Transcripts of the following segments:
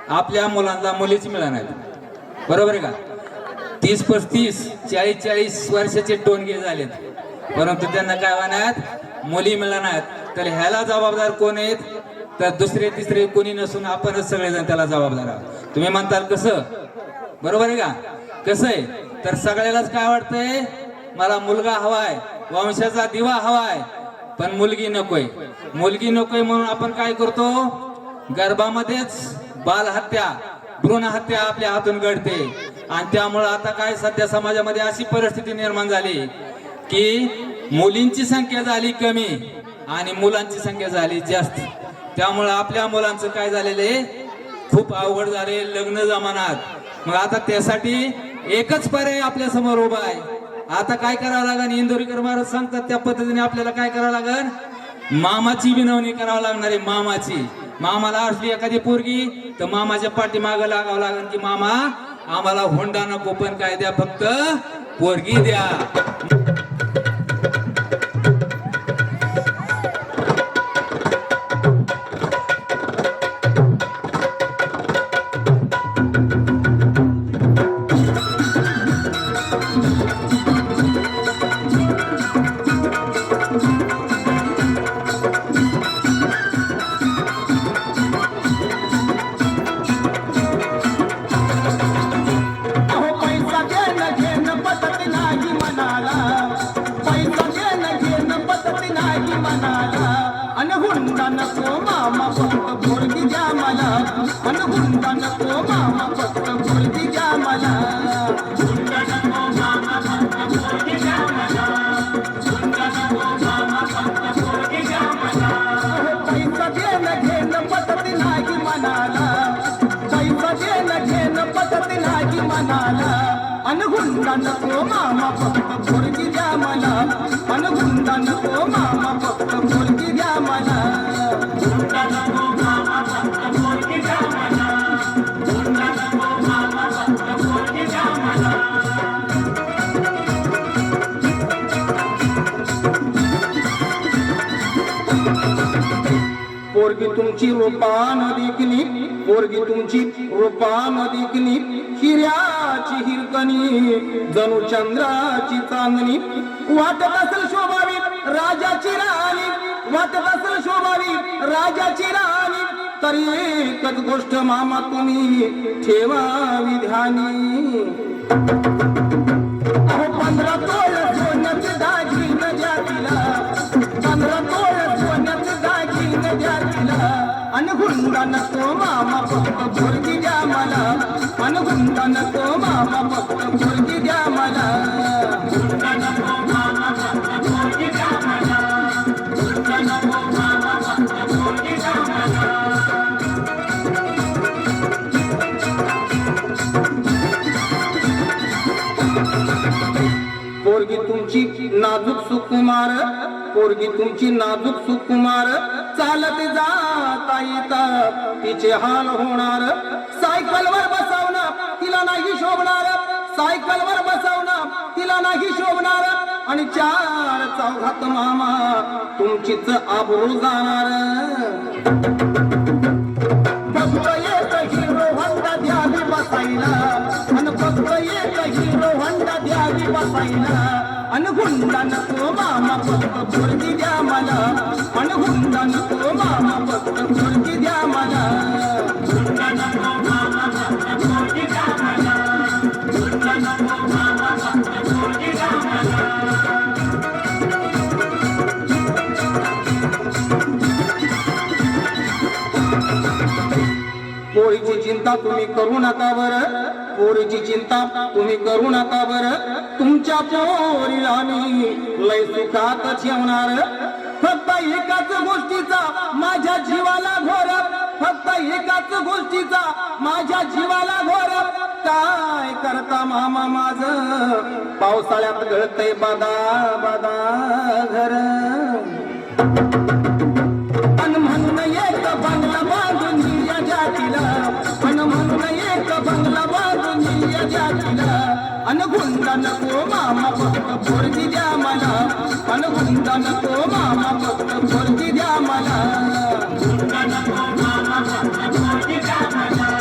आपल्या मुलांना मुलीच मिळणार नाहीत, बरोबर आहे का? 30-35, 40-40 वर्षाचे टोनगे झालेत, परंतु त्यांना काय होणार, मुली मिळणार नाहीत. तर ह्याला जबाबदार कोण आहेत? तर दुसरे तिसरे कोणी नसून आपणच सगळेजण त्याला जबाबदार आहोत. तुम्ही म्हणताल कसं, बरोबर आहे का? कसं आहे, तर सगळ्यालाच काय वाटतंय, मला मुलगा हवाय, वंशाचा दिवा हवाय, पण मुलगी नकोय. मुलगी नकोय म्हणून आपण काय करतो, गर्भामध्येच बालहत्या, भ्रूण हत्या आपल्या हातून घडते. आणि त्यामुळे आता काय सध्या समाजामध्ये अशी परिस्थिती निर्माण झाली की मुलींची संख्या झाली कमी आणि मुलांची संख्या झाली जास्त. त्यामुळे आपल्या मुलांचं काय झालेले खूप अवघड झाले लग्न जमानात. मग आता त्यासाठी एकच पर्याय आपल्या समोर उभा आहे. आता काय करावं लागेल, इंदोरीकर महाराज सांगतात त्या पद्धतीने आपल्याला काय करावं लागेल, मामाची विनवणी करावं लागणार आहे. मामाची, मामाला असली एखादी पोरगी तर मामाच्या पाठीमागं लागावं लागेल की मामा आम्हाला हुंडा नको, पण काय द्या, फक्त पोरगी द्या. अनगुंडा नको मामा फक्त पोरगी द्या मला, अनगुंडा नको मामा फक्त पोरगी द्या मला, गुंडा नको मामा फक्त पोरगी द्या मला, गुंडा नको मामा फक्त पोरगी द्या मला. पोरगी तुमची रूपान दिकनी, पोरगी तुमची रूपान दिकनी, हिऱ्याची हिरकणी जणू चंद्राची चांदणी, वाटत असेल शोभावी राजाची राणी, वाटत असेल शोभावी राजाची राणी, तरी एकच गोष्ट मामा तुम्ही ठेवावी ध्यानी. 15 तोळ सोन्याचे दागिने द्या तिला, 15 तोळ सोन्याचे दागिने द्या तिला, अनगुंडा नको मामा फक्त पोरगी द्या मला, अनगुंडा नको मामा फक्त पोरगी द्या मला, गुंडा नको मामा फक्त पोरगी द्या मला, गुंडा नको मामा फक्त पोरगी द्या मला. पोरगी तुमची नाजूक सुकुमार, पोरगी तुमची नाजूक सुकुमार, चालत जाता येता तिचे हाल होणार, सायकलवर बसवणं तिला नाही शोभणार, सायकलवर बसवणं तिला नाही शोभणार, आणि 4 चौघात मामा तुमचीच आबरू जाणार. फक्त एक हिरो होंडा द्यावी बसायला, आणि फक्त एक हिरो होंडा द्यावी बसायला, अनगुंडा नको मामा फक्त पोरगी द्या मला, अनगुंडा नको मामा फक्त पोरगी द्या मला, गुंडा नको मामा फक्त पोरगी द्या मला, गुंडा नको मामा फक्त पोरगी द्या मला. पोरीची चिंता तुम्ही करू नका बरं, पोरीची चिंता तुम्ही करू नका बरं, तुमच्या पोरीला मी लय सुखात ठेवणार, फक्त एकाच गोष्टीचा माझ्या जीवाला घोर, फक्त एकाच गोष्टीचा माझ्या जीवाला घोर, काय करता मामा माझं पावसाळ्यात गळतय बादा बादा घर, अन म्हणून एक बंगला बांधून दिया जातीला, अन म्हणून एक बंगला बांधून दिया जातीला, अन गुंडा नको मामा फक्त पोरगी द्या मला, अन गुंडा नको मामा फक्त पोरगी द्या मला, गुंडा नको मामा फक्त पोरगी द्या मला,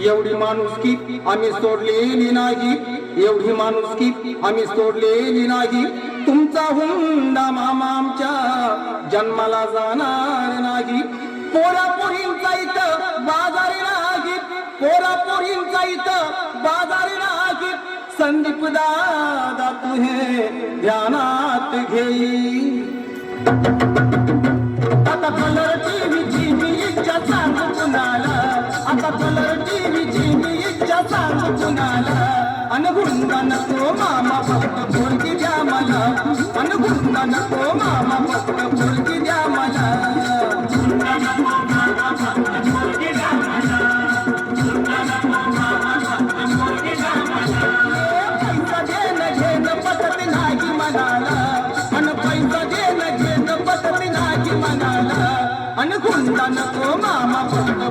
एवढी माणुसकी आम्ही सोडलेली नाही, एवढी माणुसकी आम्ही सोडलेली नाही. तुमचा हुंडा मामा आमच्या जन्माला जाणार नाही. पोरापोरींचा इथं बाजारी नाही, पोरापोरींचा इथं बाजारी नाही. संदीप दादा तू हे ध्यानात घेई. आता कलर टीव्हीची मी इच्छा सांगू कुणाला, आता कलर टीव्हीची मी इच्छा सांगू कुणाला. अन हुंडा नको मामा फक्त पोरगी द्या मला, अन हुंडा नको मामा फक्त पोरगी द्या मला. हुंडा नको मामा फक्त पोरगी द्या मला, हुंडा नको मामा फक्त पोरगी द्या मला. पैसा देणं घेणं पटत नाही मनाला, अन पैसा देणं घेणं पटत नाही मनाला. अन हुंडा नको मामा फक्त